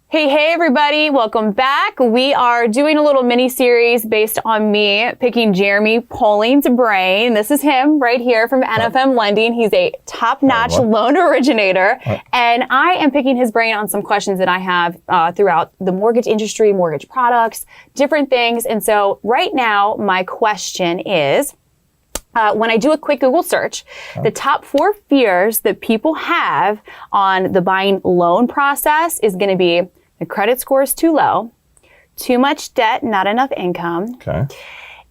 Hey everybody, welcome back. We are doing a little mini series based on me picking Jeremy Poling's brain. This is him right here from NFM Lending. He's a top-notch loan originator, and I am picking his brain on some questions that I have throughout the mortgage industry, mortgage products, different things. And so right now, my question is, when I do a quick Google search, the top 4 fears that people have on the buying loan process is going to be the credit score is too low, too much debt, not enough income,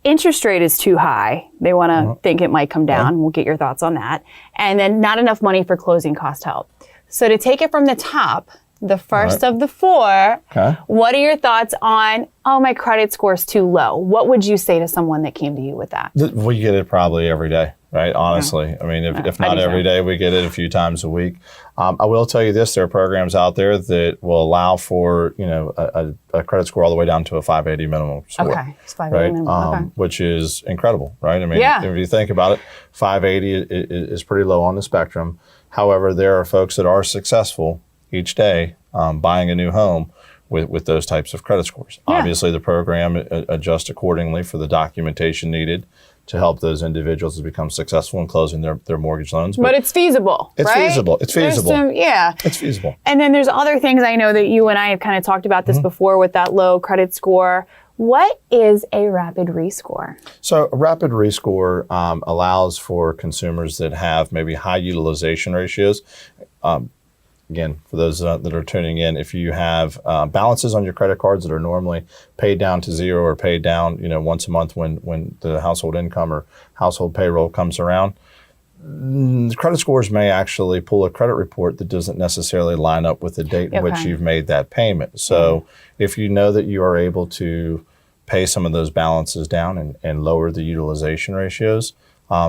interest rate is too high. They want to think it might come down. We'll get your thoughts on that. And then not enough money for closing cost help. So to take it from the top, the first of the 4, what are your thoughts on, oh, my credit score is too low? What would you say to someone that came to you with that? We get it probably every day, right? Honestly. I mean, if not every day, we get it a few times a week. I will tell you this, there are programs out there that will allow for, a credit score all the way down to a 580 minimum score. Okay, it's 580 minimum, which is incredible, right? I mean, if you think about it, 580 is pretty low on the spectrum. However, there are folks that are successful each day buying a new home with those types of credit scores. Obviously, the program adjusts accordingly for the documentation needed to help those individuals to become successful in closing their mortgage loans. But it's feasible, It's right? feasible. It's feasible. It's feasible. And then there's other things. I know that you and I have kind of talked about this before with that low credit score. What is a rapid rescore? So a rapid rescore allows for consumers that have maybe high utilization ratios. Again, for those that are tuning in, if you have balances on your credit cards that are normally paid down to zero or paid down, once a month when the household income or household payroll comes around, the credit scores may actually pull a credit report that doesn't necessarily line up with the date in which you've made that payment. So if you know that you are able to pay some of those balances down and lower the utilization ratios,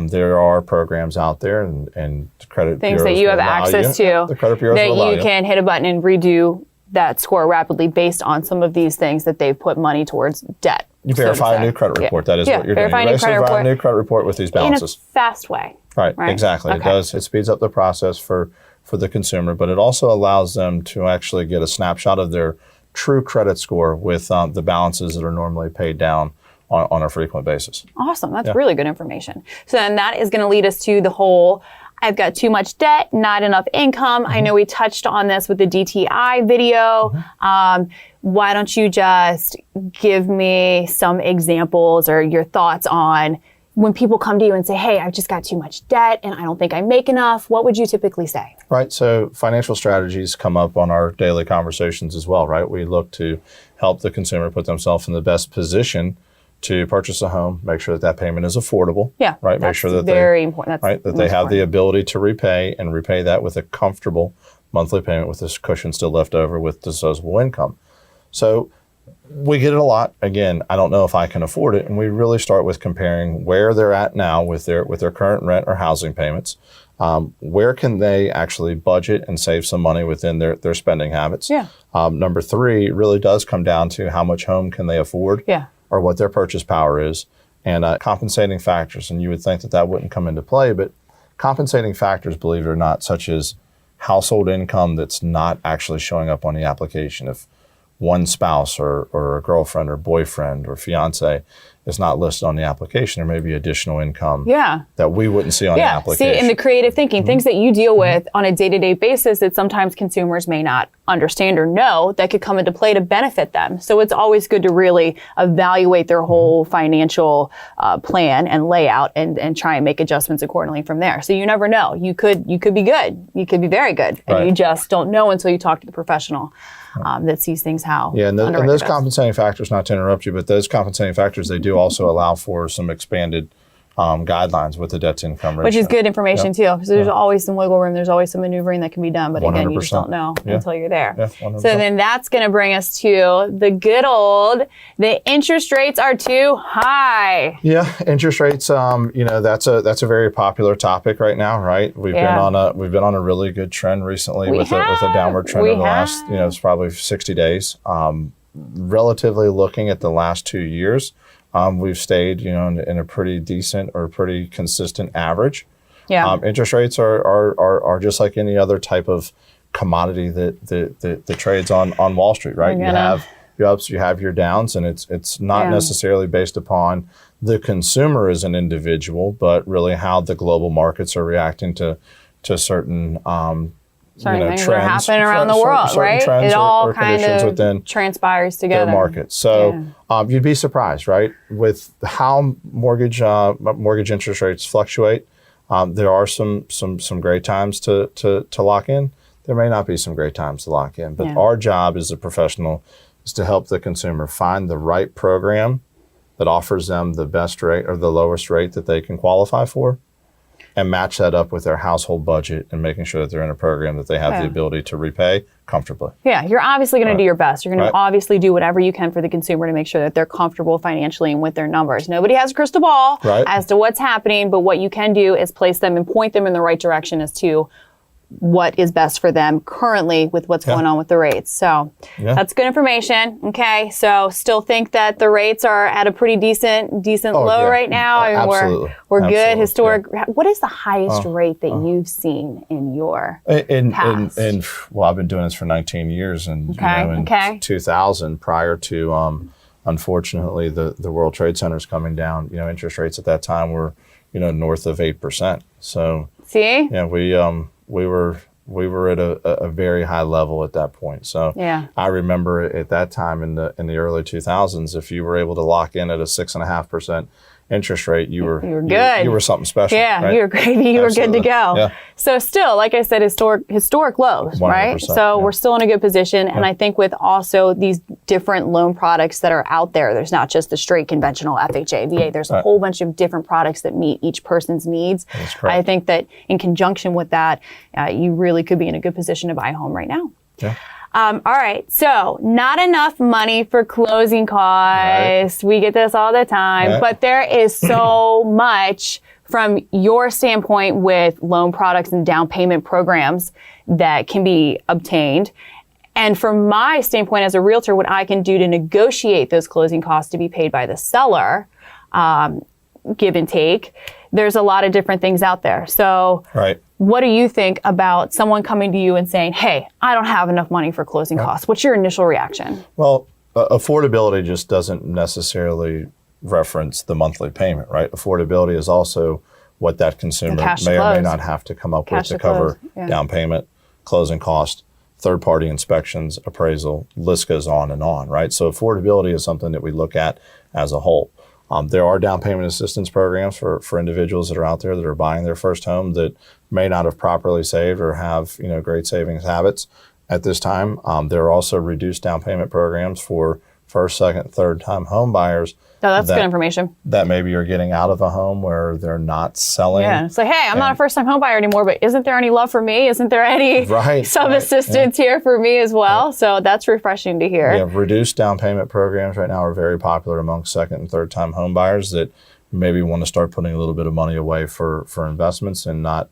there are programs out there and credit things that you have access to the credit bureaus that will you can hit a button and redo that score rapidly based on some of these things that they've put money towards debt. You verify a new credit report. That is what you're doing. You verify a new credit report with these balances. In a fast way. Right, exactly. It does. It speeds up the process for the consumer, but it also allows them to actually get a snapshot of their true credit score with the balances that are normally paid down on a frequent basis. Awesome. That's really good information. So then that is going to lead us to the whole, I've got too much debt, not enough income. I know we touched on this with the DTI video. Why don't you just give me some examples or your thoughts on when people come to you and say, hey, I've just got too much debt and I don't think I make enough. What would you typically say? Right. So financial strategies come up on our daily conversations as well, right? We look to help the consumer put themselves in the best position to purchase a home, make sure that payment is affordable. Right. Make sure that very important. That's that they have the ability to repay that with a comfortable monthly payment with this cushion still left over with disposable income. So we get it a lot. Again, I don't know if I can afford it. And we really start with comparing where they're at now with their current rent or housing payments. Where can they actually budget and save some money within their spending habits? Number 3 really does come down to how much home can they afford? Or what their purchase power is, and compensating factors. And you would think that wouldn't come into play, but compensating factors, believe it or not, such as household income that's not actually showing up on the application. If one spouse or a girlfriend or boyfriend or fiance is not listed on the application, there may be additional income that we wouldn't see on the application. See, in the creative thinking, things that you deal with on a day-to-day basis that sometimes consumers may not understand or know that could come into play to benefit them. So it's always good to really evaluate their whole financial plan and layout and try and make adjustments accordingly from there. So you never know. You could be good. You could be very good. And you just don't know until you talk to the professional that sees things how. And those compensating factors, not to interrupt you, but those compensating factors, they do also allow for some expanded guidelines with the debt to income ratio. Which is good information too, because there's always some wiggle room. There's always some maneuvering that can be done, but again, you just don't know until you're there. 100%. So then that's going to bring us to the good old, the interest rates are too high. Interest rates, that's a very popular topic right now, right? We've been on a really good trend recently with a downward trend over the last, it's probably 60 days. Relatively looking at the last 2 years, we've stayed, in a pretty decent or pretty consistent average. Interest rates are just like any other type of commodity that trades on Wall Street, right? You have your ups, you have your downs, and it's not necessarily based upon the consumer as an individual, but really how the global markets are reacting to certain things that are happening around the world, right? It all kind of transpires together. Their markets. So you'd be surprised, right, with how mortgage interest rates fluctuate. There are some great times to lock in. There may not be some great times to lock in, but our job as a professional is to help the consumer find the right program that offers them the best rate or the lowest rate that they can qualify for, and match that up with their household budget and making sure that they're in a program that they have the ability to repay comfortably. Yeah, you're obviously going to do your best. You're going to obviously do whatever you can for the consumer to make sure that they're comfortable financially and with their numbers. Nobody has a crystal ball as to what's happening, but what you can do is place them and point them in the right direction as to what is best for them currently with what's going on with the rates. So that's good information. Okay. So still think that the rates are at a pretty decent low right now. I mean, we're good. Historic. What is the highest rate that you've seen in your past? Well, I've been doing this for 19 years, and in 2000, prior to unfortunately the World Trade Centers coming down, interest rates at that time were north of 8%. So we were at a very high level at that point. So I remember at that time in the early 2000s, if you were able to lock in at a 6.5% interest rate, you were good. You were something special. Yeah, right? You were gravy. You were good to go. Yeah. So still, like I said, historic lows, right? So we're still in a good position. And I think with also these different loan products that are out there, there's not just the straight conventional FHA, VA. There's a whole bunch of different products that meet each person's needs. That's correct. I think that in conjunction with that, you really could be in a good position to buy a home right now. Yeah. All right. So not enough money for closing costs. We get this all the time, but there is so much from your standpoint with loan products and down payment programs that can be obtained. And from my standpoint as a realtor, what I can do to negotiate those closing costs to be paid by the seller, give and take. There's a lot of different things out there. So what do you think about someone coming to you and saying, hey, I don't have enough money for closing costs? What's your initial reaction? Well, affordability just doesn't necessarily reference the monthly payment, right? Affordability is also what that consumer may or may not have to come up with to cover down payment, closing cost, third-party inspections, appraisal, list goes on, right? So affordability is something that we look at as a whole. There are down payment assistance programs for individuals that are out there that are buying their first home that may not have properly saved or have great savings habits at this time. There are also reduced down payment programs for first, second, third time home buyers. Oh, that's good information. That maybe you're getting out of a home where they're not selling. Yeah, it's like, hey, I'm not a first-time home buyer anymore, but isn't there any love for me? Isn't there any assistance here for me as well? So that's refreshing to hear. Yeah, reduced down payment programs right now are very popular among second and third-time home buyers that maybe want to start putting a little bit of money away for investments and not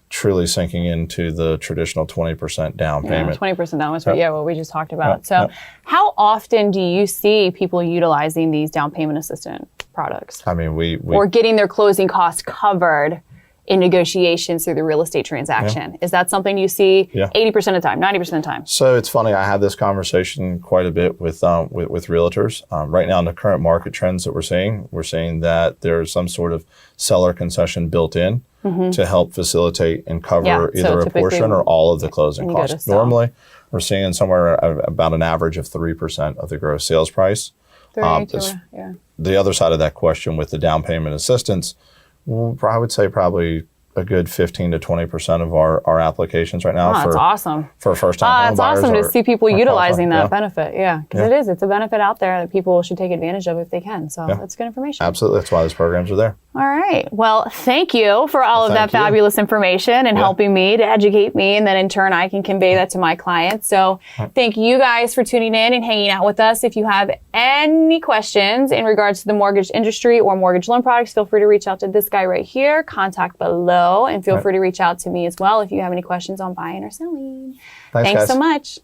truly sinking into the traditional 20% down payment. 20% down was what we just talked about. So how often do you see people utilizing these down payment assistant products? I mean, we or getting their closing costs covered in negotiations through the real estate transaction. Is that something you see 80% of the time, 90% of the time? So it's funny, I have this conversation quite a bit with realtors. Right now in the current market trends that we're seeing that there's some sort of seller concession built in to help facilitate and cover either a portion or all of the closing costs. Normally, we're seeing somewhere about an average of 3% of the gross sales price. The other side of that question with the down payment assistance, I would say probably a good 15 to 20% of our applications right now. That's awesome. For first-time home buyers. It's awesome to see people utilizing that benefit. Yeah, because it's a benefit out there that people should take advantage of if they can. So that's good information. Absolutely. That's why those programs are there. All right. Well, thank you for all of that fabulous information and helping me to educate me. And then in turn, I can convey that to my clients. So thank you guys for tuning in and hanging out with us. If you have any questions in regards to the mortgage industry or mortgage loan products, feel free to reach out to this guy right here, contact below, and feel free to reach out to me as well if you have any questions on buying or selling. Thanks so much.